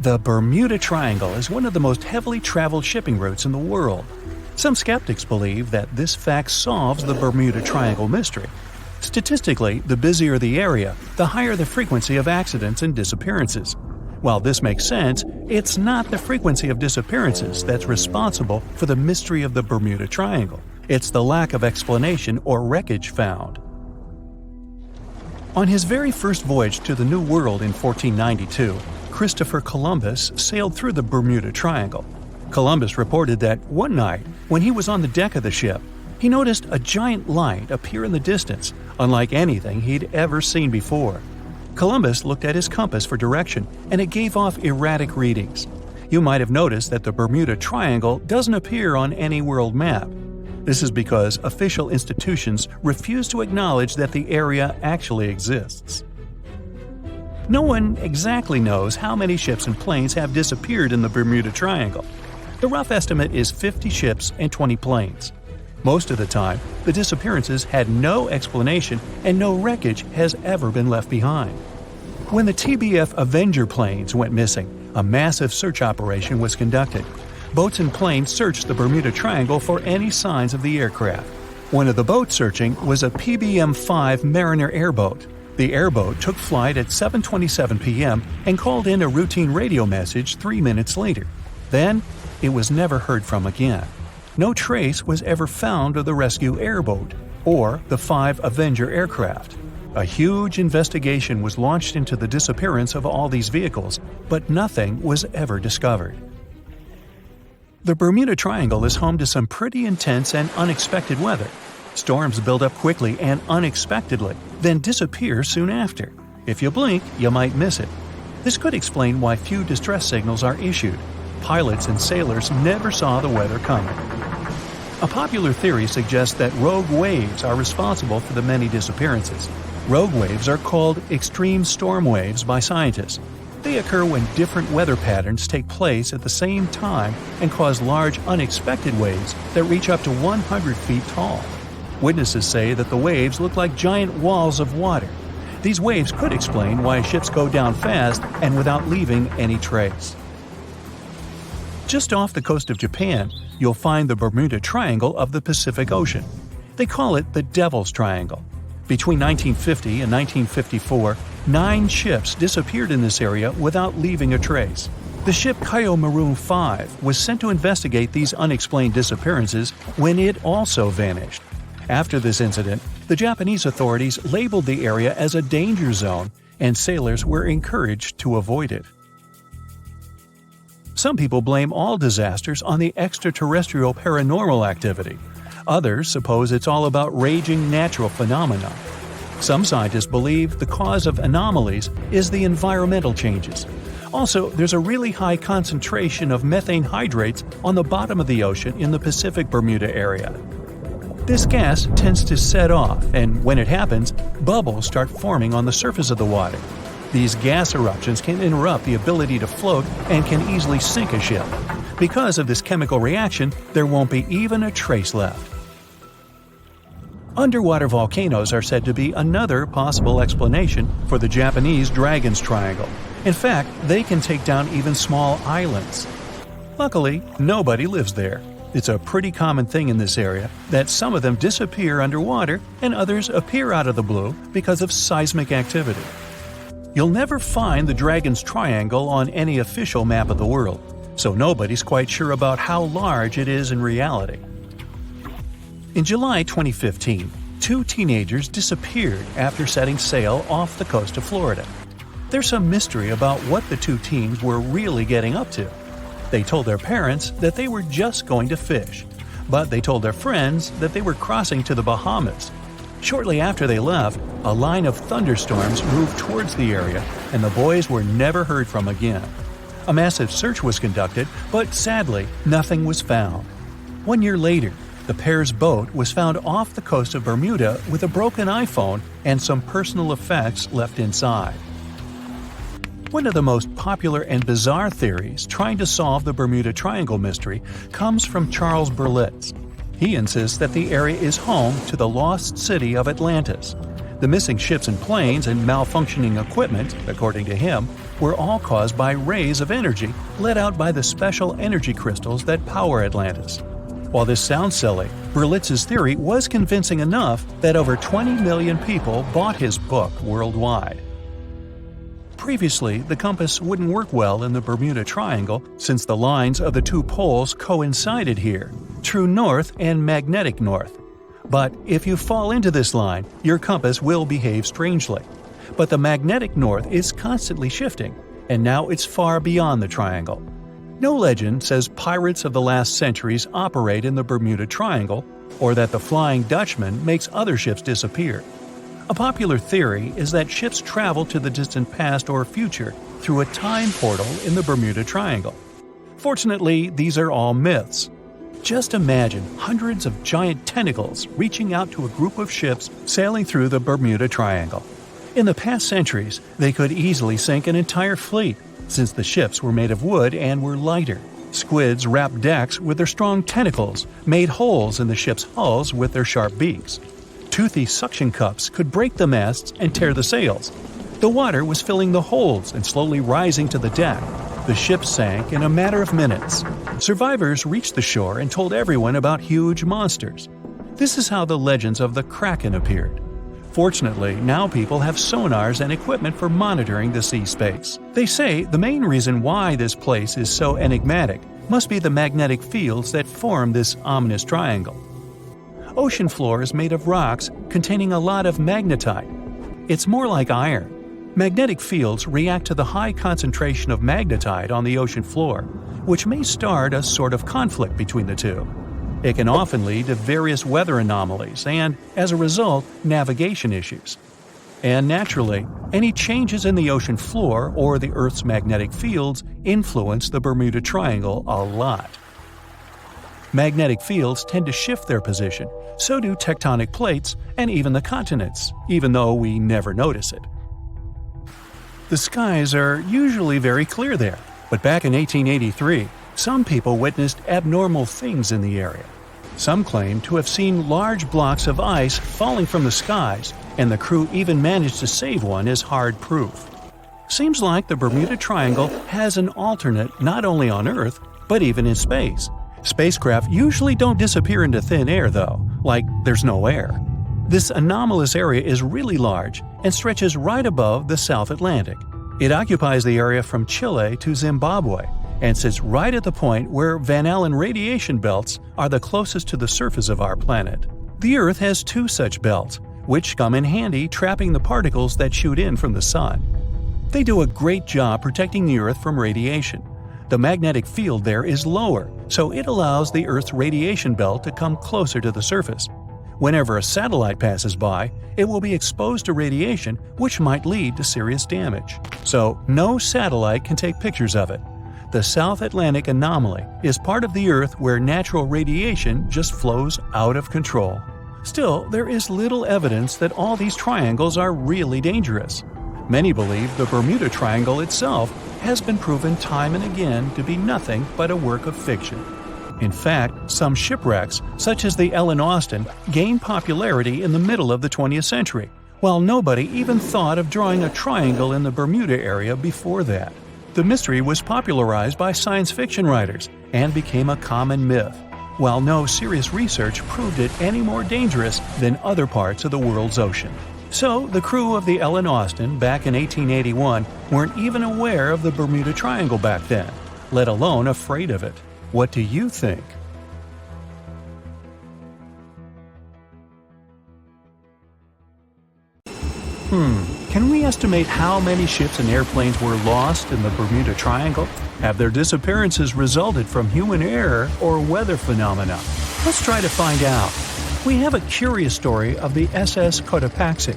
The Bermuda Triangle is one of the most heavily traveled shipping routes in the world. Some skeptics believe that this fact solves the Bermuda Triangle mystery. Statistically, the busier the area, the higher the frequency of accidents and disappearances. While this makes sense, it's not the frequency of disappearances that's responsible for the mystery of the Bermuda Triangle. It's the lack of explanation or wreckage found. On his very first voyage to the New World in 1492, Christopher Columbus sailed through the Bermuda Triangle. Columbus reported that one night, when he was on the deck of the ship, he noticed a giant light appear in the distance, unlike anything he'd ever seen before. Columbus looked at his compass for direction, and it gave off erratic readings. You might have noticed that the Bermuda Triangle doesn't appear on any world map. This is because official institutions refuse to acknowledge that the area actually exists. No one exactly knows how many ships and planes have disappeared in the Bermuda Triangle. The rough estimate is 50 ships and 20 planes. Most of the time, the disappearances had no explanation and no wreckage has ever been left behind. When the TBF Avenger planes went missing, a massive search operation was conducted. Boats and planes searched the Bermuda Triangle for any signs of the aircraft. One of the boats searching was a PBM-5 Mariner airboat. The airboat took flight at 7:27 p.m. and called in a routine radio message 3 minutes later. Then, it was never heard from again. No trace was ever found of the rescue airboat or the 5 Avenger aircraft. A huge investigation was launched into the disappearance of all these vehicles, but nothing was ever discovered. The Bermuda Triangle is home to some pretty intense and unexpected weather. Storms build up quickly and unexpectedly, then disappear soon after. If you blink, you might miss it. This could explain why few distress signals are issued. Pilots and sailors never saw the weather coming. A popular theory suggests that rogue waves are responsible for the many disappearances. Rogue waves are called extreme storm waves by scientists. They occur when different weather patterns take place at the same time and cause large, unexpected waves that reach up to 100 feet tall. Witnesses say that the waves look like giant walls of water. These waves could explain why ships go down fast and without leaving any trace. Just off the coast of Japan, you'll find the Bermuda Triangle of the Pacific Ocean. They call it the Devil's Triangle. Between 1950 and 1954, 9 ships disappeared in this area without leaving a trace. The ship Kaiomaru 5 was sent to investigate these unexplained disappearances when it also vanished. After this incident, the Japanese authorities labeled the area as a danger zone, and sailors were encouraged to avoid it. Some people blame all disasters on the extraterrestrial paranormal activity. Others suppose it's all about raging natural phenomena. Some scientists believe the cause of anomalies is the environmental changes. Also, there's a really high concentration of methane hydrates on the bottom of the ocean in the Pacific Bermuda area. This gas tends to set off, and when it happens, bubbles start forming on the surface of the water. These gas eruptions can interrupt the ability to float and can easily sink a ship. Because of this chemical reaction, there won't be even a trace left. Underwater volcanoes are said to be another possible explanation for the Japanese Dragon's Triangle. In fact, they can take down even small islands. Luckily, nobody lives there. It's a pretty common thing in this area that some of them disappear underwater and others appear out of the blue because of seismic activity. You'll never find the Dragon's Triangle on any official map of the world, so nobody's quite sure about how large it is in reality. In July 2015, 2 teenagers disappeared after setting sail off the coast of Florida. There's some mystery about what the 2 teens were really getting up to. They told their parents that they were just going to fish, but they told their friends that they were crossing to the Bahamas. Shortly after they left, a line of thunderstorms moved towards the area, and the boys were never heard from again. A massive search was conducted, but sadly, nothing was found. 1 year later, the pair's boat was found off the coast of Bermuda with a broken iPhone and some personal effects left inside. One of the most popular and bizarre theories trying to solve the Bermuda Triangle mystery comes from Charles Berlitz. He insists that the area is home to the lost city of Atlantis. The missing ships and planes and malfunctioning equipment, according to him, were all caused by rays of energy let out by the special energy crystals that power Atlantis. While this sounds silly, Berlitz's theory was convincing enough that over 20 million people bought his book worldwide. Previously, the compass wouldn't work well in the Bermuda Triangle since the lines of the two poles coincided here, true north and magnetic north. But if you fall into this line, your compass will behave strangely. But the magnetic north is constantly shifting, and now it's far beyond the triangle. No legend says pirates of the last centuries operate in the Bermuda Triangle, or that the Flying Dutchman makes other ships disappear. A popular theory is that ships travel to the distant past or future through a time portal in the Bermuda Triangle. Fortunately, these are all myths. Just imagine hundreds of giant tentacles reaching out to a group of ships sailing through the Bermuda Triangle. In the past centuries, they could easily sink an entire fleet, since the ships were made of wood and were lighter. Squids wrapped decks with their strong tentacles, made holes in the ship's hulls with their sharp beaks. Toothy suction cups could break the masts and tear the sails. The water was filling the holds and slowly rising to the deck. The ship sank in a matter of minutes. Survivors reached the shore and told everyone about huge monsters. This is how the legends of the Kraken appeared. Fortunately, now people have sonars and equipment for monitoring the sea space. They say the main reason why this place is so enigmatic must be the magnetic fields that form this ominous triangle. Ocean floor is made of rocks containing a lot of magnetite. It's more like iron. Magnetic fields react to the high concentration of magnetite on the ocean floor, which may start a sort of conflict between the two. It can often lead to various weather anomalies and, as a result, navigation issues. And naturally, any changes in the ocean floor or the Earth's magnetic fields influence the Bermuda Triangle a lot. Magnetic fields tend to shift their position, so do tectonic plates and even the continents, even though we never notice it. The skies are usually very clear there, but back in 1883, some people witnessed abnormal things in the area. Some claim to have seen large blocks of ice falling from the skies, and the crew even managed to save one as hard proof. Seems like the Bermuda Triangle has an alternate not only on Earth, but even in space. Spacecraft usually don't disappear into thin air though, like there's no air. This anomalous area is really large and stretches right above the South Atlantic. It occupies the area from Chile to Zimbabwe and sits right at the point where Van Allen radiation belts are the closest to the surface of our planet. The Earth has two such belts, which come in handy trapping the particles that shoot in from the Sun. They do a great job protecting the Earth from radiation. The magnetic field there is lower, so it allows the Earth's radiation belt to come closer to the surface. Whenever a satellite passes by, it will be exposed to radiation, which might lead to serious damage. So, no satellite can take pictures of it. The South Atlantic anomaly is part of the Earth where natural radiation just flows out of control. Still, there is little evidence that all these triangles are really dangerous. Many believe the Bermuda Triangle itself has been proven time and again to be nothing but a work of fiction. In fact, some shipwrecks, such as the Ellen Austin, gained popularity in the middle of the 20th century, while nobody even thought of drawing a triangle in the Bermuda area before that. The mystery was popularized by science fiction writers and became a common myth, while no serious research proved it any more dangerous than other parts of the world's ocean. So, the crew of the Ellen Austin back in 1881 weren't even aware of the Bermuda Triangle back then, let alone afraid of it. What do you think? Can we estimate how many ships and airplanes were lost in the Bermuda Triangle? Have their disappearances resulted from human error or weather phenomena? Let's try to find out. We have a curious story of the SS Cotopaxi.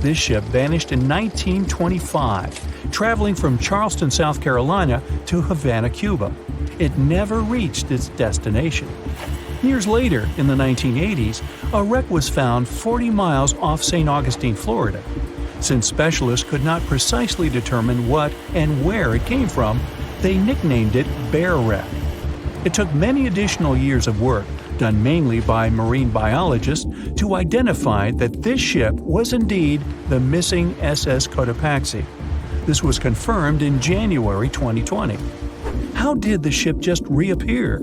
This ship vanished in 1925, traveling from Charleston, South Carolina to Havana, Cuba. It never reached its destination. Years later, in the 1980s, a wreck was found 40 miles off St. Augustine, Florida. Since specialists could not precisely determine what and where it came from, they nicknamed it Bear Wreck. It took many additional years of work, done mainly by marine biologists, to identify that this ship was indeed the missing SS Cotopaxi. This was confirmed in January 2020. How did the ship just reappear?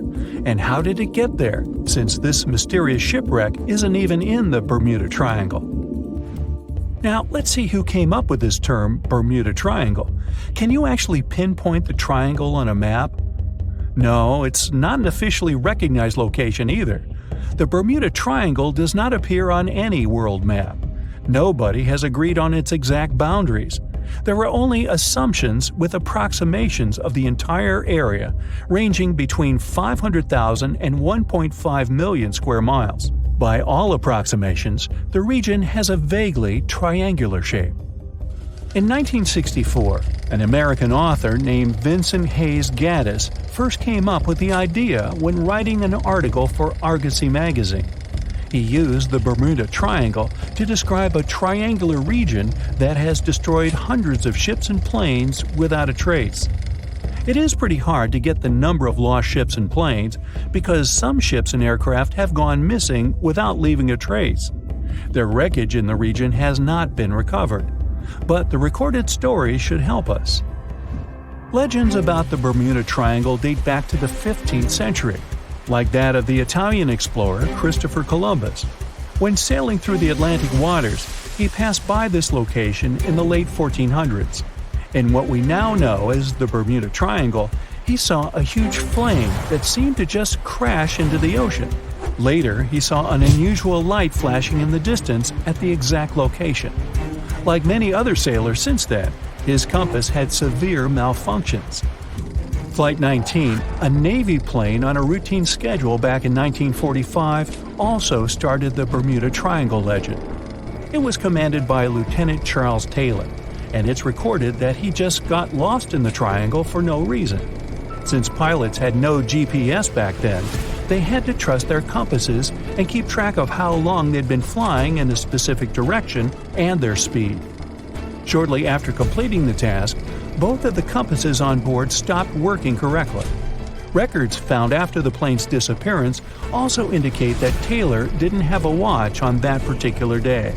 And how did it get there, since this mysterious shipwreck isn't even in the Bermuda Triangle? Now, let's see who came up with this term, Bermuda Triangle. Can you actually pinpoint the triangle on a map? No, it's not an officially recognized location either. The Bermuda Triangle does not appear on any world map. Nobody has agreed on its exact boundaries. There are only assumptions with approximations of the entire area, ranging between 500,000 and 1.5 million square miles. By all approximations, the region has a vaguely triangular shape. In 1964, an American author named Vincent Hayes Gaddis first came up with the idea when writing an article for Argosy magazine. He used the Bermuda Triangle to describe a triangular region that has destroyed hundreds of ships and planes without a trace. It is pretty hard to get the number of lost ships and planes because some ships and aircraft have gone missing without leaving a trace. Their wreckage in the region has not been recovered, but the recorded stories should help us. Legends about the Bermuda Triangle date back to the 15th century, like that of the Italian explorer Christopher Columbus. When sailing through the Atlantic waters, he passed by this location in the late 1400s. In what we now know as the Bermuda Triangle, he saw a huge flame that seemed to just crash into the ocean. Later, he saw an unusual light flashing in the distance at the exact location. Like many other sailors since then, his compass had severe malfunctions. Flight 19, a Navy plane on a routine schedule back in 1945, also started the Bermuda Triangle legend. It was commanded by Lieutenant Charles Taylor, and it's recorded that he just got lost in the triangle for no reason. Since pilots had no GPS back then, they had to trust their compasses and keep track of how long they'd been flying in a specific direction and their speed. Shortly after completing the task, both of the compasses on board stopped working correctly. Records found after the plane's disappearance also indicate that Taylor didn't have a watch on that particular day.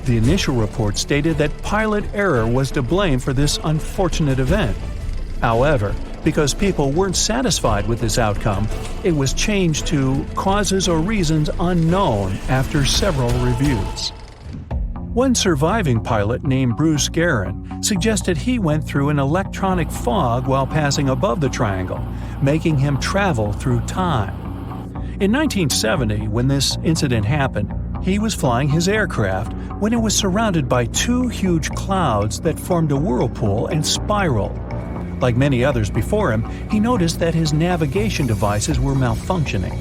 The initial report stated that pilot error was to blame for this unfortunate event. However, because people weren't satisfied with this outcome, it was changed to causes or reasons unknown after several reviews. One surviving pilot named Bruce Guerin suggested he went through an electronic fog while passing above the triangle, making him travel through time. In 1970, when this incident happened, he was flying his aircraft when it was surrounded by two huge clouds that formed a whirlpool and spiraled. Like many others before him, he noticed that his navigation devices were malfunctioning.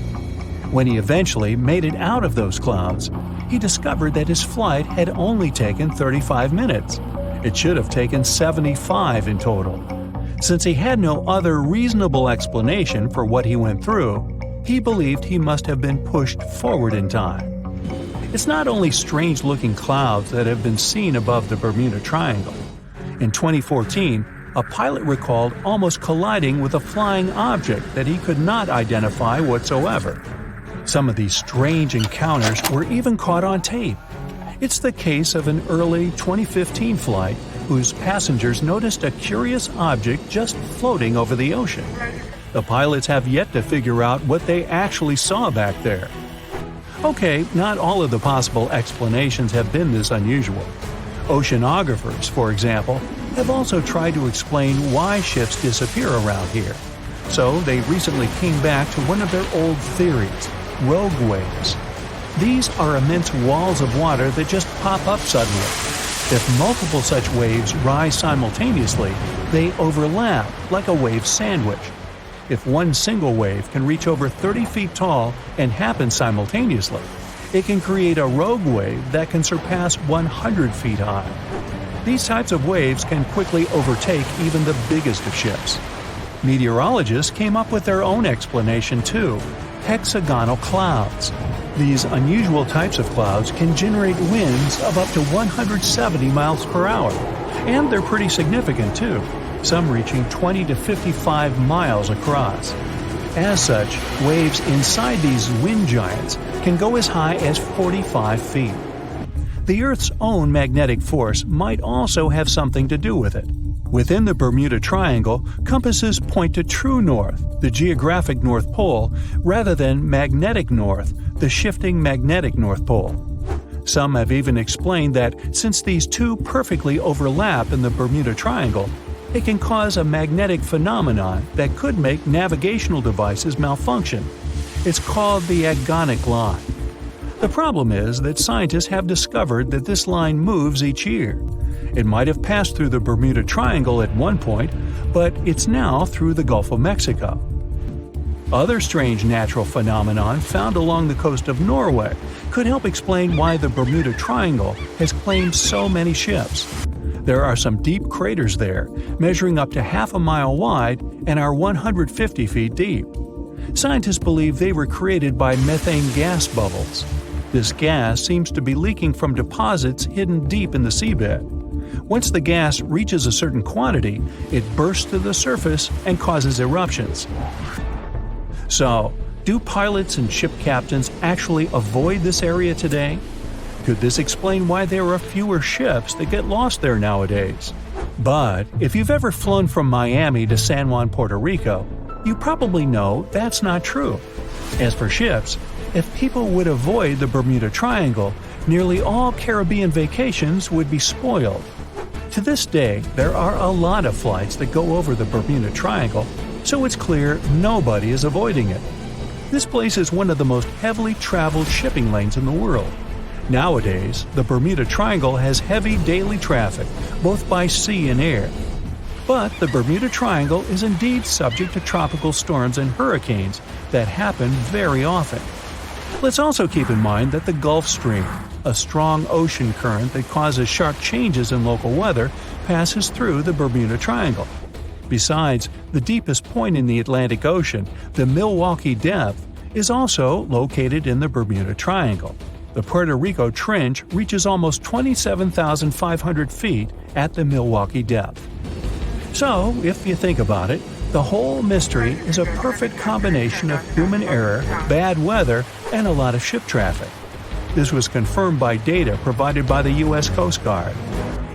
When he eventually made it out of those clouds, he discovered that his flight had only taken 35 minutes. It should have taken 75 in total. Since he had no other reasonable explanation for what he went through, he believed he must have been pushed forward in time. It's not only strange-looking clouds that have been seen above the Bermuda Triangle. In 2014, a pilot recalled almost colliding with a flying object that he could not identify whatsoever. Some of these strange encounters were even caught on tape. It's the case of an early 2015 flight whose passengers noticed a curious object just floating over the ocean. The pilots have yet to figure out what they actually saw back there. Okay, not all of the possible explanations have been this unusual. Oceanographers, for example, have also tried to explain why ships disappear around here. So they recently came back to one of their old theories: rogue waves. These are immense walls of water that just pop up suddenly. If multiple such waves rise simultaneously, they overlap like a wave sandwich. If one single wave can reach over 30 feet tall and happen simultaneously, it can create a rogue wave that can surpass 100 feet high. These types of waves can quickly overtake even the biggest of ships. Meteorologists came up with their own explanation too: hexagonal clouds. These unusual types of clouds can generate winds of up to 170 miles per hour, and they're pretty significant too, some reaching 20 to 55 miles across. As such, waves inside these wind giants can go as high as 45 feet. The Earth's own magnetic force might also have something to do with it. Within the Bermuda Triangle, compasses point to true north, the geographic North Pole, rather than magnetic north, the shifting magnetic North Pole. Some have even explained that since these two perfectly overlap in the Bermuda Triangle, it can cause a magnetic phenomenon that could make navigational devices malfunction. It's called the agonic line. The problem is that scientists have discovered that this line moves each year. It might have passed through the Bermuda Triangle at one point, but it's now through the Gulf of Mexico. Other strange natural phenomenon found along the coast of Norway could help explain why the Bermuda Triangle has claimed so many ships. There are some deep craters there, measuring up to half a mile wide and are 150 feet deep. Scientists believe they were created by methane gas bubbles. This gas seems to be leaking from deposits hidden deep in the seabed. Once the gas reaches a certain quantity, it bursts to the surface and causes eruptions. So, do pilots and ship captains actually avoid this area today? Could this explain why there are fewer ships that get lost there nowadays? But if you've ever flown from Miami to San Juan, Puerto Rico, you probably know that's not true. As for ships, if people would avoid the Bermuda Triangle, nearly all Caribbean vacations would be spoiled. To this day, there are a lot of flights that go over the Bermuda Triangle, so it's clear nobody is avoiding it. This place is one of the most heavily traveled shipping lanes in the world. Nowadays, the Bermuda Triangle has heavy daily traffic, both by sea and air. But the Bermuda Triangle is indeed subject to tropical storms and hurricanes that happen very often. Let's also keep in mind that the Gulf Stream, a strong ocean current that causes sharp changes in local weather, passes through the Bermuda Triangle. Besides, the deepest point in the Atlantic Ocean, the Milwaukee Depth, is also located in the Bermuda Triangle. The Puerto Rico Trench reaches almost 27,500 feet at the Milwaukee Depth. So, if you think about it, the whole mystery is a perfect combination of human error, bad weather, and a lot of ship traffic. This was confirmed by data provided by the U.S. Coast Guard.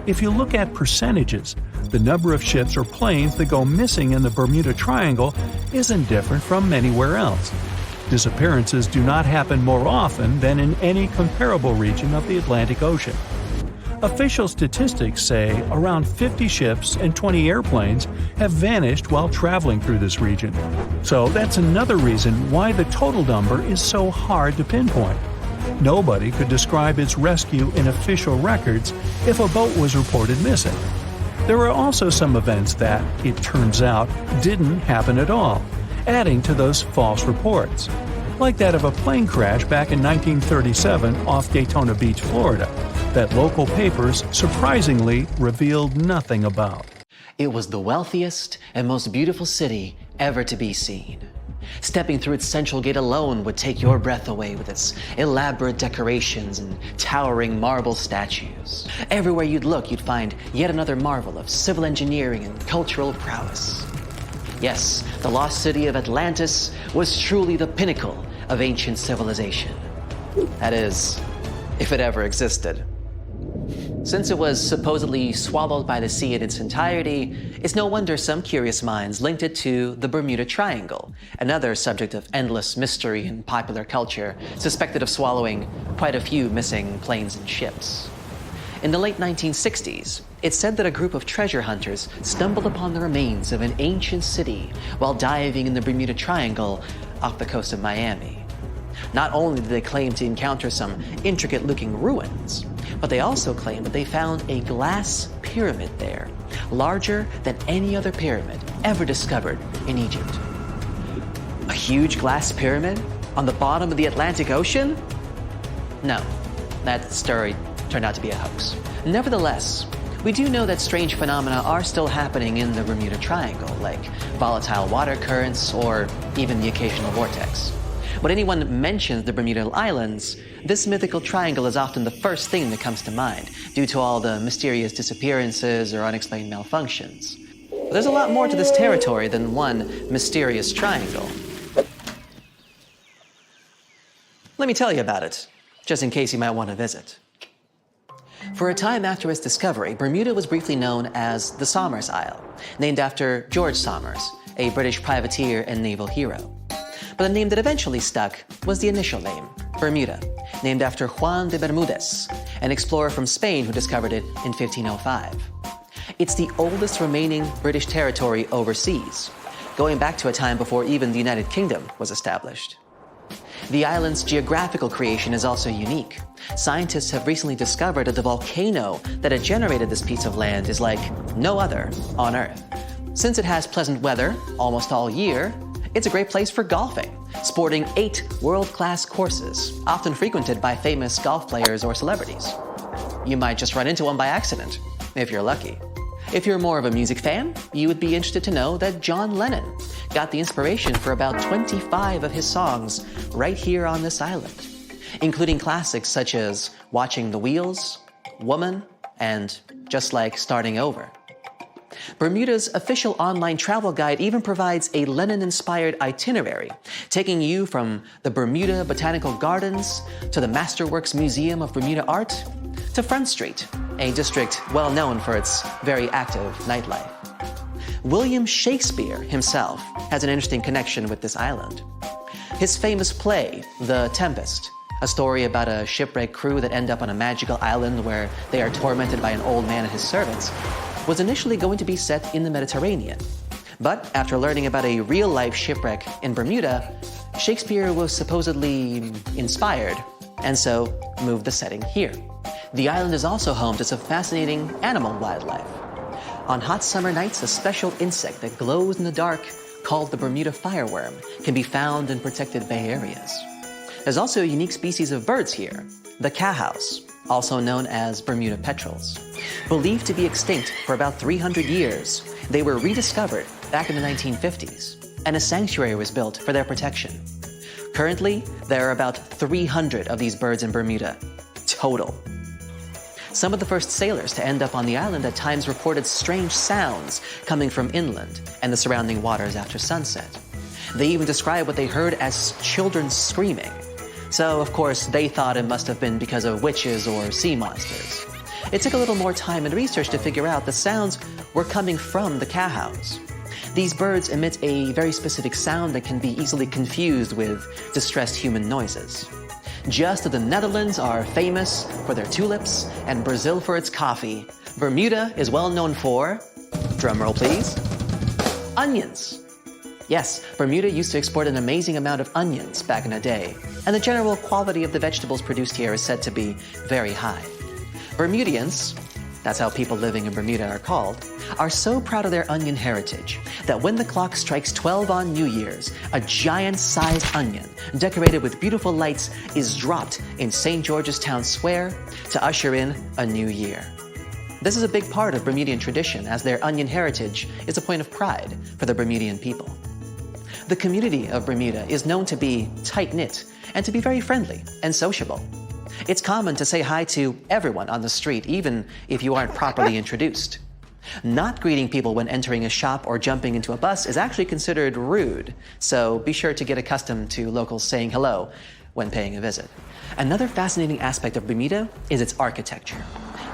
If you look at percentages, the number of ships or planes that go missing in the Bermuda Triangle isn't different from anywhere else. Disappearances do not happen more often than in any comparable region of the Atlantic Ocean. Official statistics say around 50 ships and 20 airplanes have vanished while traveling through this region. So that's another reason why the total number is so hard to pinpoint. Nobody could describe its rescue in official records if a boat was reported missing. There are also some events that, it turns out, didn't happen at all, adding to those false reports, like that of a plane crash back in 1937 off Daytona Beach, Florida, that local papers surprisingly revealed nothing about. It was the wealthiest and most beautiful city ever to be seen. Stepping through its central gate alone would take your breath away with its elaborate decorations and towering marble statues. Everywhere you'd look, you'd find yet another marvel of civil engineering and cultural prowess. Yes, the lost city of Atlantis was truly the pinnacle of ancient civilization. That is, if it ever existed. Since it was supposedly swallowed by the sea in its entirety, it's no wonder some curious minds linked it to the Bermuda Triangle, another subject of endless mystery in popular culture, suspected of swallowing quite a few missing planes and ships. In the late 1960s, it's said that a group of treasure hunters stumbled upon the remains of an ancient city while diving in the Bermuda Triangle off the coast of Miami. Not only did they claim to encounter some intricate-looking ruins, but they also claimed that they found a glass pyramid there, larger than any other pyramid ever discovered in Egypt. A huge glass pyramid on the bottom of the Atlantic Ocean? No, that story turned out to be a hoax. Nevertheless, we do know that strange phenomena are still happening in the Bermuda Triangle, like volatile water currents or even the occasional vortex. When anyone mentions the Bermuda Islands, this mythical triangle is often the first thing that comes to mind, due to all the mysterious disappearances or unexplained malfunctions. But there's a lot more to this territory than one mysterious triangle. Let me tell you about it, just in case you might want to visit. For a time after its discovery, Bermuda was briefly known as the Somers Isle, named after George Somers, a British privateer and naval hero. But the name that eventually stuck was the initial name, Bermuda, named after Juan de Bermudez, an explorer from Spain who discovered it in 1505. It's the oldest remaining British territory overseas, going back to a time before even the United Kingdom was established. The island's geographical creation is also unique. Scientists have recently discovered that the volcano that had generated this piece of land is like no other on Earth. Since it has pleasant weather almost all year, it's a great place for golfing, sporting 8 world-class courses, often frequented by famous golf players or celebrities. You might just run into one by accident, if you're lucky. If you're more of a music fan, you would be interested to know that John Lennon got the inspiration for about 25 of his songs right here on this island, including classics such as Watching the Wheels, Woman, and Just Like Starting Over. Bermuda's official online travel guide even provides a Lennon-inspired itinerary, taking you from the Bermuda Botanical Gardens to the Masterworks Museum of Bermuda Art to Front Street, a district well known for its very active nightlife. William Shakespeare himself has an interesting connection with this island. His famous play, The Tempest, a story about a shipwrecked crew that end up on a magical island where they are tormented by an old man and his servants, was initially going to be set in the Mediterranean. But after learning about a real-life shipwreck in Bermuda, Shakespeare was supposedly inspired, and so moved the setting here. The island is also home to some fascinating animal wildlife. On hot summer nights, a special insect that glows in the dark, called the Bermuda fireworm, can be found in protected bay areas. There's also a unique species of birds here, the cowhouse, also known as Bermuda petrels. Believed to be extinct for about 300 years, they were rediscovered back in the 1950s, and a sanctuary was built for their protection. Currently, there are about 300 of these birds in Bermuda, total. Some of the first sailors to end up on the island at times reported strange sounds coming from inland and the surrounding waters after sunset. They even described what they heard as children screaming. So, of course, they thought it must have been because of witches or sea monsters. It took a little more time and research to figure out the sounds were coming from the cowhouse. These birds emit a very specific sound that can be easily confused with distressed human noises. Just as the Netherlands are famous for their tulips and Brazil for its coffee, Bermuda is well known for, drumroll please, onions. Yes, Bermuda used to export an amazing amount of onions back in the day, and the general quality of the vegetables produced here is said to be very high. Bermudians, that's how people living in Bermuda are called, are so proud of their onion heritage that when the clock strikes 12 on New Year's, a giant-sized onion decorated with beautiful lights is dropped in St. George's Town Square to usher in a new year. This is a big part of Bermudian tradition, as their onion heritage is a point of pride for the Bermudian people. The community of Bermuda is known to be tight-knit and to be very friendly and sociable. It's common to say hi to everyone on the street, even if you aren't properly introduced. Not greeting people when entering a shop or jumping into a bus is actually considered rude, so be sure to get accustomed to locals saying hello when paying a visit. Another fascinating aspect of Bermuda is its architecture.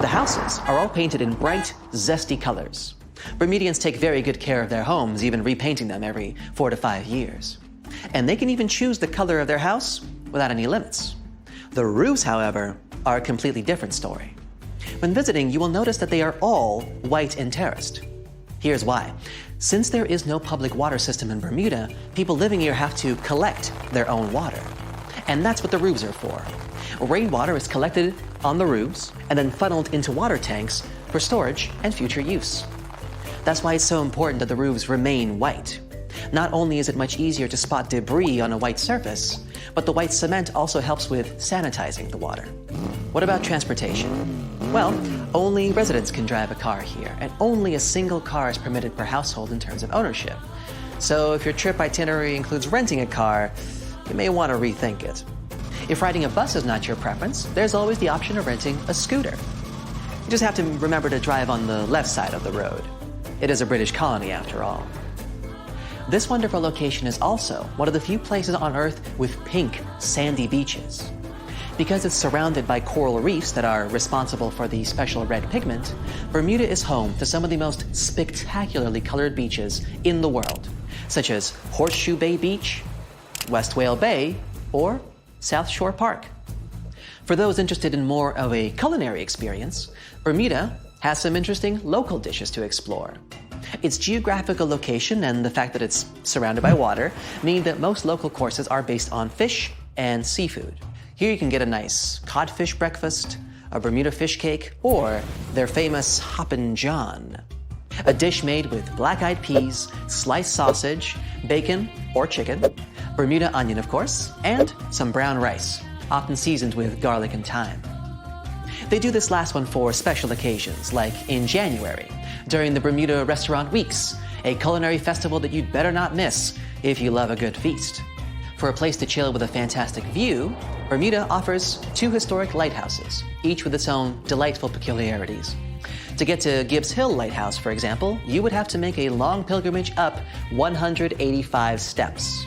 The houses are all painted in bright, zesty colors. Bermudians take very good care of their homes, even repainting them every 4 to 5 years. And they can even choose the color of their house without any limits. The roofs, however, are a completely different story. When visiting, you will notice that they are all white and terraced. Here's why. Since there is no public water system in Bermuda, people living here have to collect their own water. And that's what the roofs are for. Rainwater is collected on the roofs and then funneled into water tanks for storage and future use. That's why it's so important that the roofs remain white. Not only is it much easier to spot debris on a white surface, but the white cement also helps with sanitizing the water. What about transportation? Well, only residents can drive a car here, and only a single car is permitted per household in terms of ownership. So if your trip itinerary includes renting a car, you may want to rethink it. If riding a bus is not your preference, there's always the option of renting a scooter. You just have to remember to drive on the left side of the road. It is a British colony after all. This wonderful location is also one of the few places on Earth with pink, sandy beaches. Because it's surrounded by coral reefs that are responsible for the special red pigment, Bermuda is home to some of the most spectacularly colored beaches in the world, such as Horseshoe Bay Beach, West Whale Bay, or South Shore Park. For those interested in more of a culinary experience, Bermuda has some interesting local dishes to explore. Its geographical location and the fact that it's surrounded by water mean that most local courses are based on fish and seafood. Here you can get a nice codfish breakfast, a Bermuda fish cake, or their famous Hoppin' John, a dish made with black-eyed peas, sliced sausage, bacon or chicken, Bermuda onion of course, and some brown rice, often seasoned with garlic and thyme. They do this last one for special occasions, like in January, during the Bermuda Restaurant Weeks, a culinary festival that you'd better not miss if you love a good feast. For a place to chill with a fantastic view, Bermuda offers 2 historic lighthouses, each with its own delightful peculiarities. To get to Gibbs Hill Lighthouse, for example, you would have to make a long pilgrimage up 185 steps.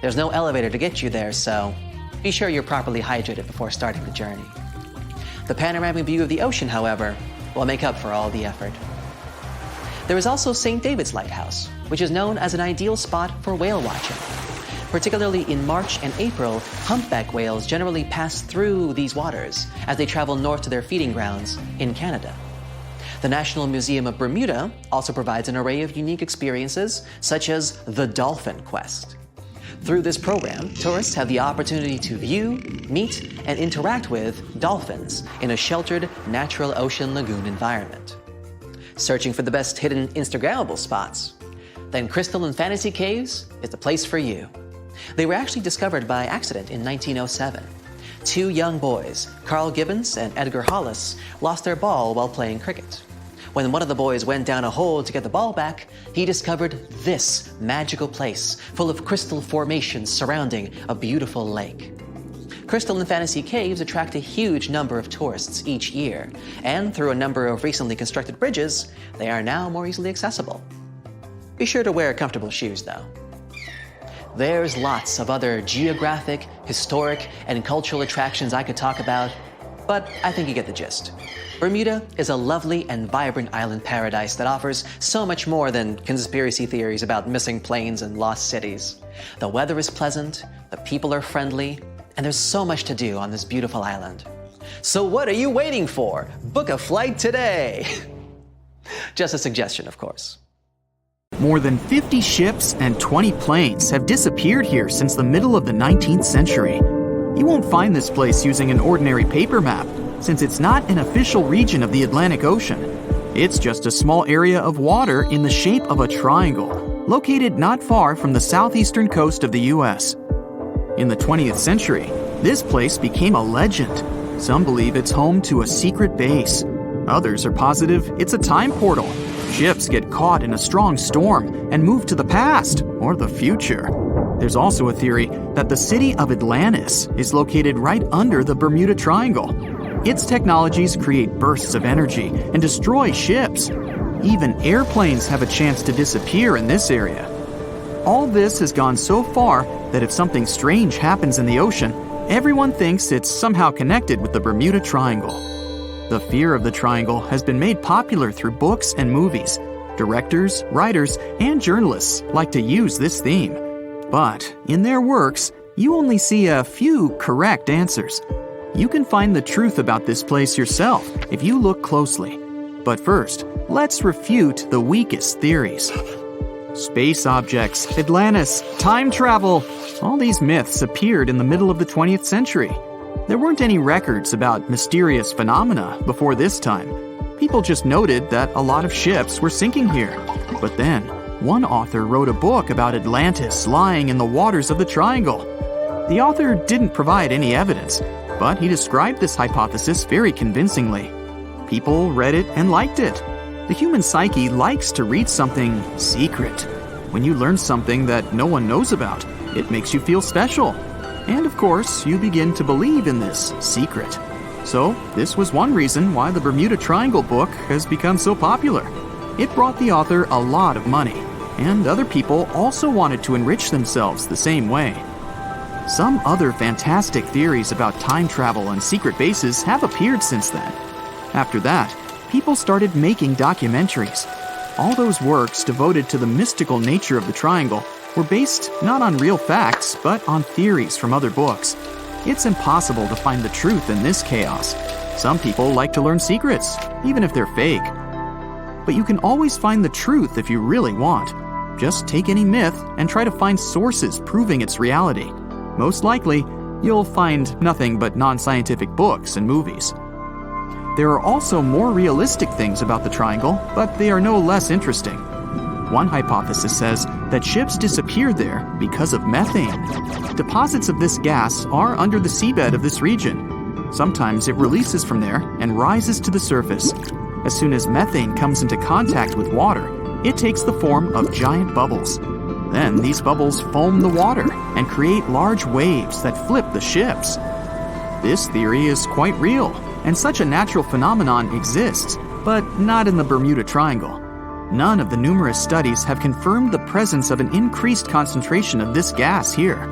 There's no elevator to get you there, so be sure you're properly hydrated before starting the journey. The panoramic view of the ocean, however, will make up for all the effort. There is also St. David's Lighthouse, which is known as an ideal spot for whale watching. Particularly in March and April, humpback whales generally pass through these waters as they travel north to their feeding grounds in Canada. The National Museum of Bermuda also provides an array of unique experiences, such as the Dolphin Quest. Through this program, tourists have the opportunity to view, meet, and interact with dolphins in a sheltered, natural ocean lagoon environment. Searching for the best hidden Instagrammable spots? Then Crystal and Fantasy Caves is the place for you. They were actually discovered by accident in 1907. 2 young boys, Carl Gibbons and Edgar Hollis, lost their ball while playing cricket. When one of the boys went down a hole to get the ball back, he discovered this magical place full of crystal formations surrounding a beautiful lake. Crystal and Fantasy Caves attract a huge number of tourists each year, and through a number of recently constructed bridges, they are now more easily accessible. Be sure to wear comfortable shoes, though. There's lots of other geographic, historic, and cultural attractions I could talk about, but I think you get the gist. Bermuda is a lovely and vibrant island paradise that offers so much more than conspiracy theories about missing planes and lost cities. The weather is pleasant, the people are friendly, and there's so much to do on this beautiful island. So what are you waiting for? Book a flight today! Just a suggestion, of course. More than 50 ships and 20 planes have disappeared here since the middle of the 19th century. You won't find this place using an ordinary paper map, since it's not an official region of the Atlantic Ocean. It's just a small area of water in the shape of a triangle, located not far from the southeastern coast of the US. In the 20th century, this place became a legend. Some believe it's home to a secret base. Others are positive it's a time portal. Ships get caught in a strong storm and move to the past or the future. There's also a theory that the city of Atlantis is located right under the Bermuda Triangle. Its technologies create bursts of energy and destroy ships. Even airplanes have a chance to disappear in this area. All this has gone so far that if something strange happens in the ocean, everyone thinks it's somehow connected with the Bermuda Triangle. The fear of the triangle has been made popular through books and movies. Directors, writers, and journalists like to use this theme. But in their works, you only see a few correct answers. You can find the truth about this place yourself if you look closely. But first, let's refute the weakest theories. Space objects, Atlantis, time travel, all these myths appeared in the middle of the 20th century. There weren't any records about mysterious phenomena before this time. People just noted that a lot of ships were sinking here. But then, one author wrote a book about Atlantis lying in the waters of the triangle. The author didn't provide any evidence, but he described this hypothesis very convincingly. People read it and liked it. The human psyche likes to read something secret. When you learn something that no one knows about, it makes you feel special. And of course, you begin to believe in this secret. So, this was one reason why the Bermuda Triangle book has become so popular. It brought the author a lot of money, and other people also wanted to enrich themselves the same way. Some other fantastic theories about time travel and secret bases have appeared since then. After that, people started making documentaries. All those works devoted to the mystical nature of the triangle were based not on real facts, but on theories from other books. It's impossible to find the truth in this chaos. Some people like to learn secrets, even if they're fake. But you can always find the truth if you really want. Just take any myth and try to find sources proving its reality. Most likely, you'll find nothing but non-scientific books and movies. There are also more realistic things about the triangle, but they are no less interesting. One hypothesis says that ships disappeared there because of methane. Deposits of this gas are under the seabed of this region. Sometimes it releases from there and rises to the surface. As soon as methane comes into contact with water, it takes the form of giant bubbles. Then these bubbles foam the water and create large waves that flip the ships. This theory is quite real, and such a natural phenomenon exists, but not in the Bermuda Triangle. None of the numerous studies have confirmed the presence of an increased concentration of this gas here.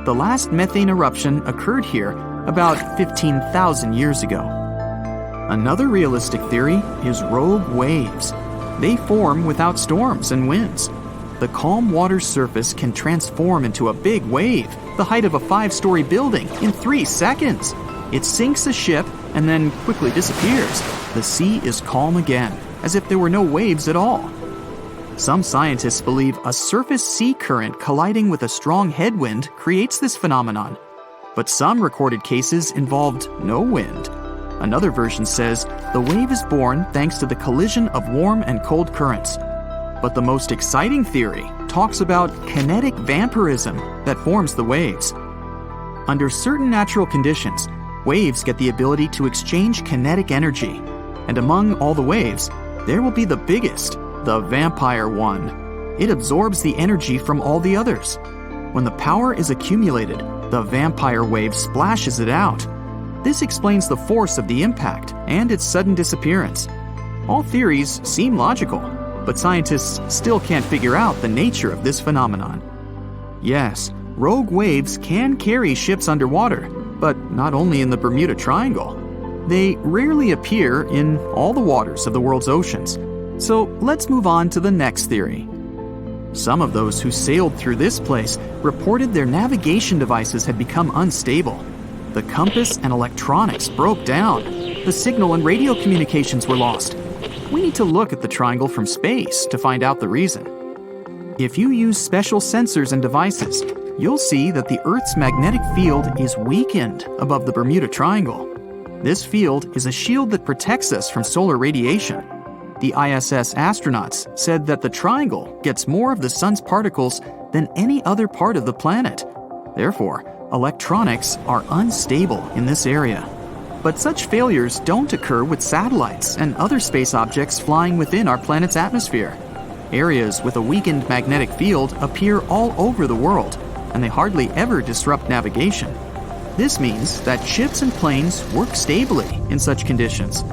The last methane eruption occurred here about 15,000 years ago. Another realistic theory is rogue waves. They form without storms and winds. The calm water surface can transform into a big wave, the height of a 5-story building, in 3 seconds. It sinks a ship and then quickly disappears. The sea is calm again, as if there were no waves at all. Some scientists believe a surface sea current colliding with a strong headwind creates this phenomenon. But some recorded cases involved no wind. Another version says the wave is born thanks to the collision of warm and cold currents. But the most exciting theory talks about kinetic vampirism that forms the waves. Under certain natural conditions, waves get the ability to exchange kinetic energy. And among all the waves, there will be the biggest, the vampire one. It absorbs the energy from all the others. When the power is accumulated, the vampire wave splashes it out. This explains the force of the impact and its sudden disappearance. All theories seem logical, but scientists still can't figure out the nature of this phenomenon. Yes, rogue waves can carry ships underwater, but not only in the Bermuda Triangle. They rarely appear in all the waters of the world's oceans. So let's move on to the next theory. Some of those who sailed through this place reported their navigation devices had become unstable. The compass and electronics broke down. The signal and radio communications were lost. We need to look at the triangle from space to find out the reason. If you use special sensors and devices, you'll see that the Earth's magnetic field is weakened above the Bermuda Triangle. This field is a shield that protects us from solar radiation. The ISS astronauts said that the triangle gets more of the sun's particles than any other part of the planet. Therefore, electronics are unstable in this area. But such failures don't occur with satellites and other space objects flying within our planet's atmosphere. Areas with a weakened magnetic field appear all over the world, and they hardly ever disrupt navigation. This means that ships and planes work stably in such conditions.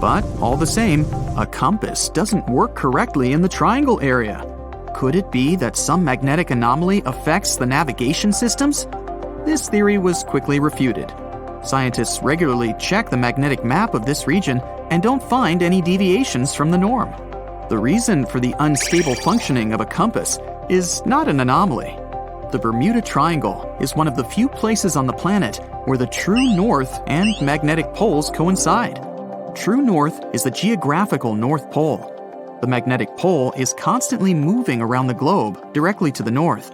But all the same, a compass doesn't work correctly in the triangle area. Could it be that some magnetic anomaly affects the navigation systems? This theory was quickly refuted. Scientists regularly check the magnetic map of this region and don't find any deviations from the norm. The reason for the unstable functioning of a compass is not an anomaly. The Bermuda Triangle is one of the few places on the planet where the true north and magnetic poles coincide. True north is the geographical North Pole. The magnetic pole is constantly moving around the globe directly to the north.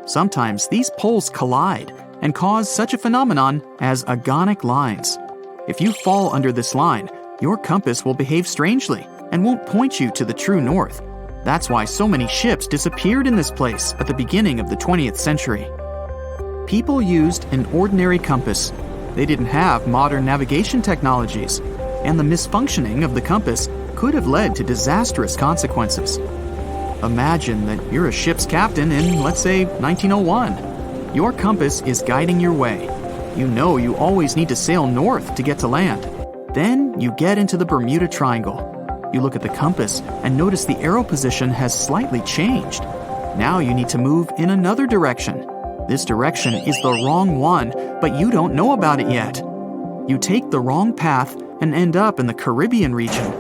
Sometimes these poles collide and cause such a phenomenon as agonic lines. If you fall under this line, your compass will behave strangely and won't point you to the true north. That's why so many ships disappeared in this place at the beginning of the 20th century. People used an ordinary compass. They didn't have modern navigation technologies, and the misfunctioning of the compass could have led to disastrous consequences. Imagine that you're a ship's captain in, let's say, 1901. Your compass is guiding your way. You know you always need to sail north to get to land. Then you get into the Bermuda Triangle. You look at the compass and notice the arrow position has slightly changed. Now you need to move in another direction. This direction is the wrong one, but you don't know about it yet. You take the wrong path and end up in the Caribbean region.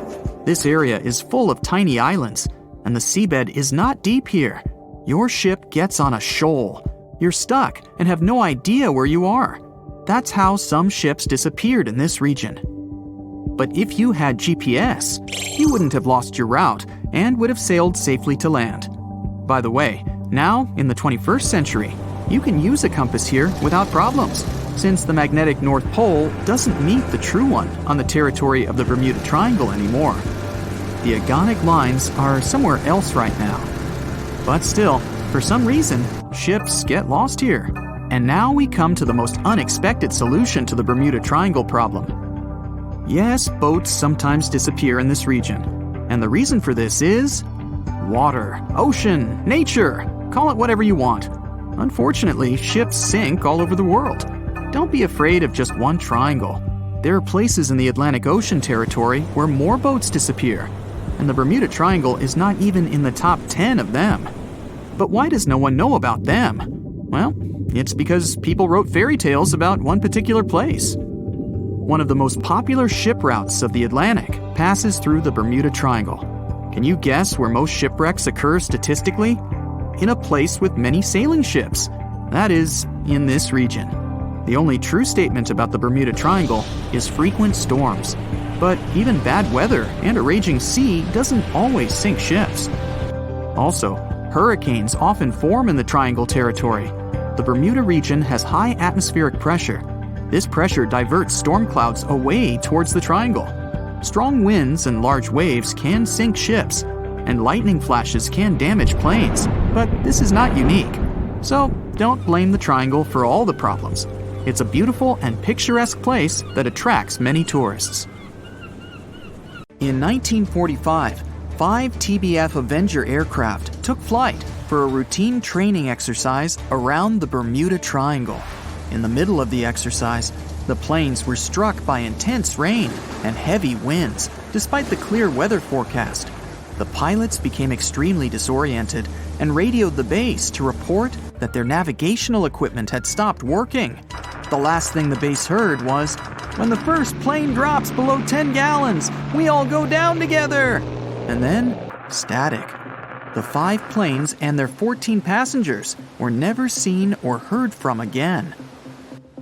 This area is full of tiny islands, and the seabed is not deep here. Your ship gets on a shoal. You're stuck and have no idea where you are. That's how some ships disappeared in this region. But if you had GPS, you wouldn't have lost your route and would have sailed safely to land. By the way, now, in the 21st century, you can use a compass here without problems, since the magnetic North Pole doesn't meet the true one on the territory of the Bermuda Triangle anymore. The agonic lines are somewhere else right now. But still, for some reason, ships get lost here. And now we come to the most unexpected solution to the Bermuda Triangle problem. Yes, boats sometimes disappear in this region. And the reason for this is water, ocean, nature, call it whatever you want. Unfortunately, ships sink all over the world. Don't be afraid of just one triangle. There are places in the Atlantic Ocean territory where more boats disappear, and the Bermuda Triangle is not even in the top 10 of them. But why does no one know about them? Well, it's because people wrote fairy tales about one particular place. One of the most popular ship routes of the Atlantic passes through the Bermuda Triangle. Can you guess where most shipwrecks occur statistically? In a place with many sailing ships. That is, in this region. The only true statement about the Bermuda Triangle is frequent storms. But even bad weather and a raging sea doesn't always sink ships. Also, hurricanes often form in the Triangle territory. The Bermuda region has high atmospheric pressure. This pressure diverts storm clouds away towards the Triangle. Strong winds and large waves can sink ships, and lightning flashes can damage planes, but this is not unique. So don't blame the Triangle for all the problems. It's a beautiful and picturesque place that attracts many tourists. In 1945, 5 TBF Avenger aircraft took flight for a routine training exercise around the Bermuda Triangle. In the middle of the exercise, the planes were struck by intense rain and heavy winds, despite the clear weather forecast. The pilots became extremely disoriented and radioed the base to report that their navigational equipment had stopped working. The last thing the base heard was, "When the first plane drops below 10 gallons, we all go down together." And then, static. The 5 planes and their 14 passengers were never seen or heard from again.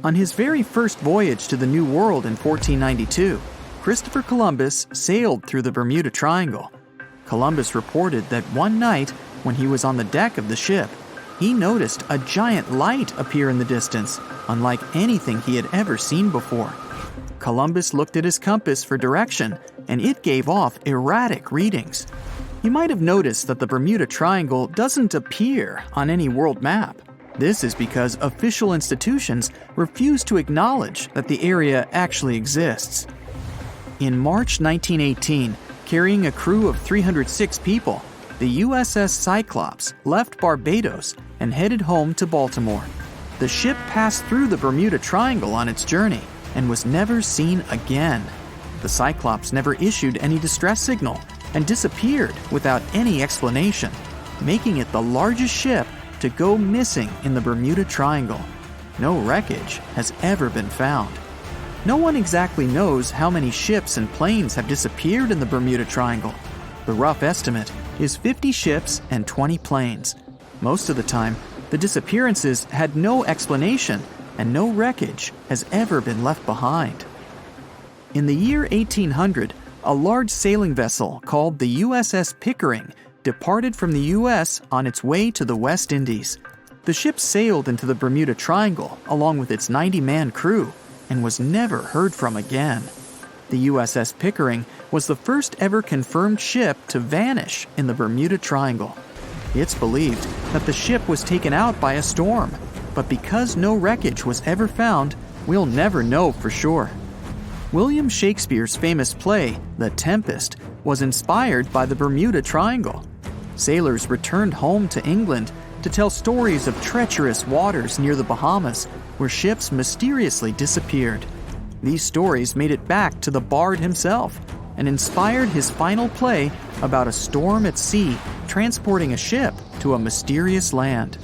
On his very first voyage to the New World in 1492, Christopher Columbus sailed through the Bermuda Triangle. Columbus reported that one night, when he was on the deck of the ship, he noticed a giant light appear in the distance, unlike anything he had ever seen before. Columbus looked at his compass for direction, and it gave off erratic readings. You might have noticed that the Bermuda Triangle doesn't appear on any world map. This is because official institutions refuse to acknowledge that the area actually exists. In March 1918, carrying a crew of 306 people, the USS Cyclops left Barbados and headed home to Baltimore. The ship passed through the Bermuda Triangle on its journey and was never seen again. The Cyclops never issued any distress signal and disappeared without any explanation, making it the largest ship to go missing in the Bermuda Triangle. No wreckage has ever been found. No one exactly knows how many ships and planes have disappeared in the Bermuda Triangle. The rough estimate is 50 ships and 20 planes. Most of the time, the disappearances had no explanation and no wreckage has ever been left behind. In the year 1800, a large sailing vessel called the USS Pickering departed from the U.S. on its way to the West Indies. The ship sailed into the Bermuda Triangle along with its 90-man crew and was never heard from again. The USS Pickering was the first ever confirmed ship to vanish in the Bermuda Triangle. It's believed that the ship was taken out by a storm, but because no wreckage was ever found, we'll never know for sure. William Shakespeare's famous play, The Tempest, was inspired by the Bermuda Triangle. Sailors returned home to England to tell stories of treacherous waters near the Bahamas, where ships mysteriously disappeared. These stories made it back to the bard himself and inspired his final play about a storm at sea transporting a ship to a mysterious land.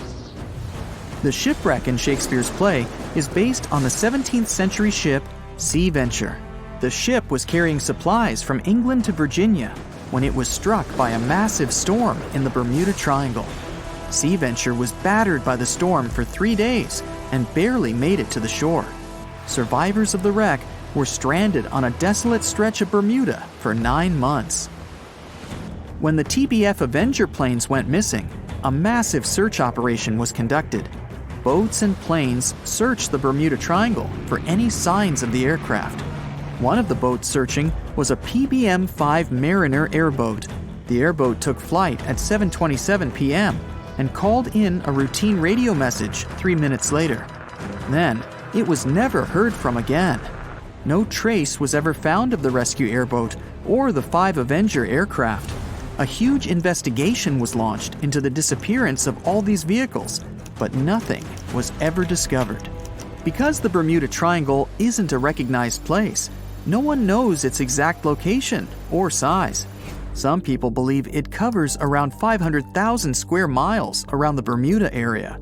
The shipwreck in Shakespeare's play is based on the 17th century ship Sea Venture. The ship was carrying supplies from England to Virginia when it was struck by a massive storm in the Bermuda Triangle. Sea Venture was battered by the storm for 3 days and barely made it to the shore. Survivors of the wreck were stranded on a desolate stretch of Bermuda for 9 months. When the TBF Avenger planes went missing, a massive search operation was conducted. Boats and planes searched the Bermuda Triangle for any signs of the aircraft. One of the boats searching was a PBM-5 Mariner airboat. The airboat took flight at 7:27 p.m. and called in a routine radio message 3 minutes later. Then, it was never heard from again. No trace was ever found of the rescue airboat or the 5 Avenger aircraft. A huge investigation was launched into the disappearance of all these vehicles, but nothing was ever discovered. Because the Bermuda Triangle isn't a recognized place, no one knows its exact location or size. Some people believe it covers around 500,000 square miles around the Bermuda area.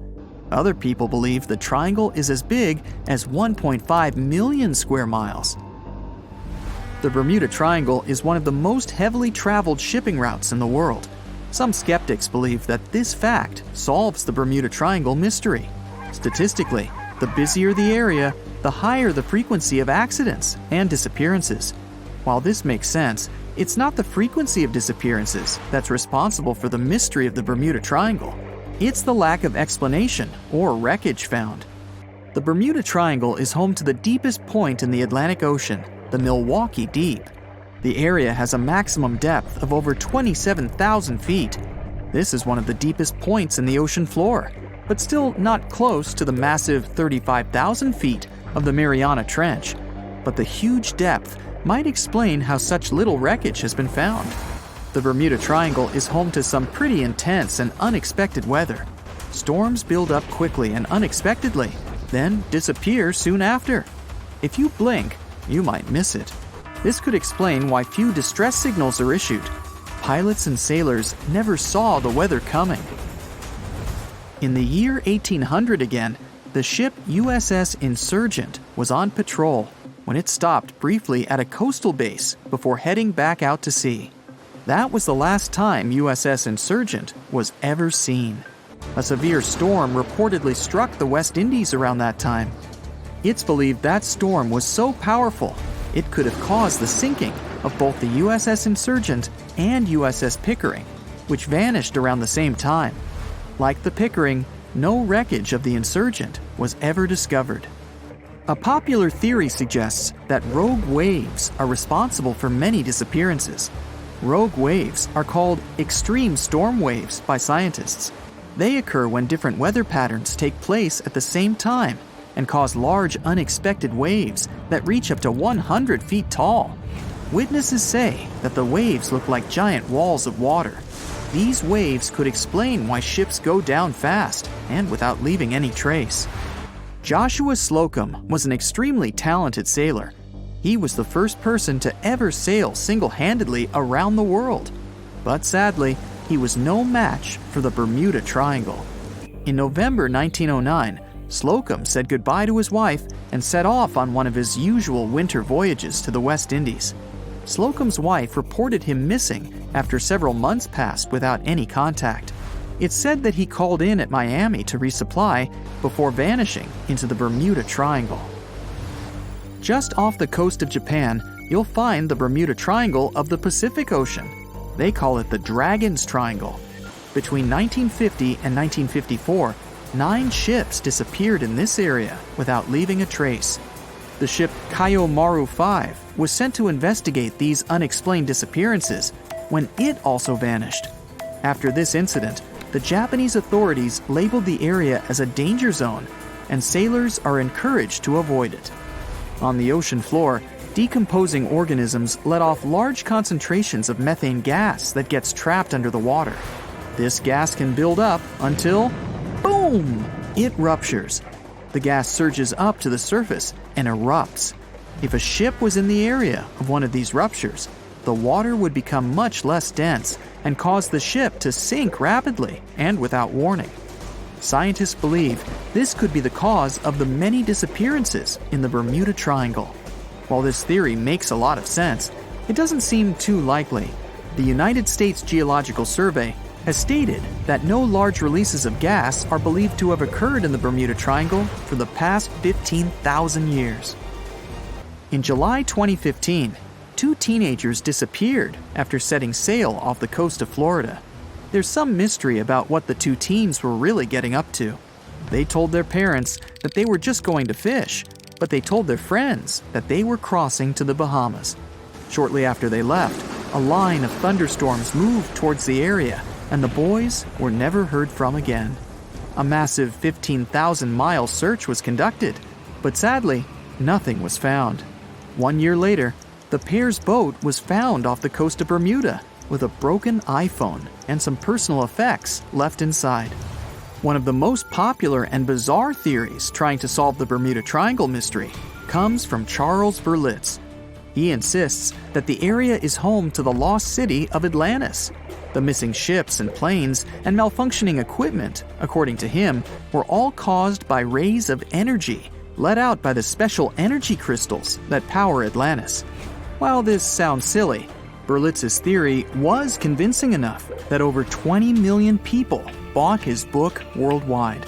Other people believe the triangle is as big as 1.5 million square miles. The Bermuda Triangle is one of the most heavily traveled shipping routes in the world. Some skeptics believe that this fact solves the Bermuda Triangle mystery. Statistically, the busier the area, the higher the frequency of accidents and disappearances. While this makes sense, it's not the frequency of disappearances that's responsible for the mystery of the Bermuda Triangle. It's the lack of explanation or wreckage found. The Bermuda Triangle is home to the deepest point in the Atlantic Ocean, the Milwaukee Deep. The area has a maximum depth of over 27,000 feet. This is one of the deepest points in the ocean floor, but still not close to the massive 35,000 feet of the Mariana Trench. But the huge depth might explain how such little wreckage has been found. The Bermuda Triangle is home to some pretty intense and unexpected weather. Storms build up quickly and unexpectedly, then disappear soon after. If you blink, you might miss it. This could explain why few distress signals are issued. Pilots and sailors never saw the weather coming. In the year 1800 again, the ship USS Insurgent was on patrol when it stopped briefly at a coastal base before heading back out to sea. That was the last time USS Insurgent was ever seen. A severe storm reportedly struck the West Indies around that time. It's believed that storm was so powerful, it could have caused the sinking of both the USS Insurgent and USS Pickering, which vanished around the same time. Like the Pickering, no wreckage of the Insurgent was ever discovered. A popular theory suggests that rogue waves are responsible for many disappearances. Rogue waves are called extreme storm waves by scientists. They occur when different weather patterns take place at the same time and cause large unexpected waves that reach up to 100 feet tall. Witnesses say that the waves look like giant walls of water. These waves could explain why ships go down fast and without leaving any trace. Joshua Slocum was an extremely talented sailor. He was the first person to ever sail single-handedly around the world. But sadly, he was no match for the Bermuda Triangle. In November 1909, Slocum said goodbye to his wife and set off on one of his usual winter voyages to the West Indies. Slocum's wife reported him missing after several months passed without any contact. It's said that he called in at Miami to resupply before vanishing into the Bermuda Triangle. Just off the coast of Japan, you'll find the Bermuda Triangle of the Pacific Ocean. They call it the Dragon's Triangle. Between 1950 and 1954, 9 ships disappeared in this area without leaving a trace. The ship Kaiomaru 5 was sent to investigate these unexplained disappearances when it also vanished. After this incident, the Japanese authorities labeled the area as a danger zone, and sailors are encouraged to avoid it. On the ocean floor, decomposing organisms let off large concentrations of methane gas that gets trapped under the water. This gas can build up until, boom, it ruptures. The gas surges up to the surface and erupts. If a ship was in the area of one of these ruptures, the water would become much less dense and cause the ship to sink rapidly and without warning. Scientists believe this could be the cause of the many disappearances in the Bermuda Triangle. While this theory makes a lot of sense, it doesn't seem too likely. The United States Geological Survey has stated that no large releases of gas are believed to have occurred in the Bermuda Triangle for the past 15,000 years. In July 2015, 2 teenagers disappeared after setting sail off the coast of Florida. There's some mystery about what the 2 teens were really getting up to. They told their parents that they were just going to fish, but they told their friends that they were crossing to the Bahamas. Shortly after they left, a line of thunderstorms moved towards the area, and the boys were never heard from again. A massive 15,000-mile search was conducted, but sadly, nothing was found. 1 year later, the pair's boat was found off the coast of Bermuda, with a broken iPhone and some personal effects left inside. One of the most popular and bizarre theories trying to solve the Bermuda Triangle mystery comes from Charles Berlitz. He insists that the area is home to the lost city of Atlantis. The missing ships and planes and malfunctioning equipment, according to him, were all caused by rays of energy let out by the special energy crystals that power Atlantis. While this sounds silly, Berlitz's theory was convincing enough that over 20 million people bought his book worldwide.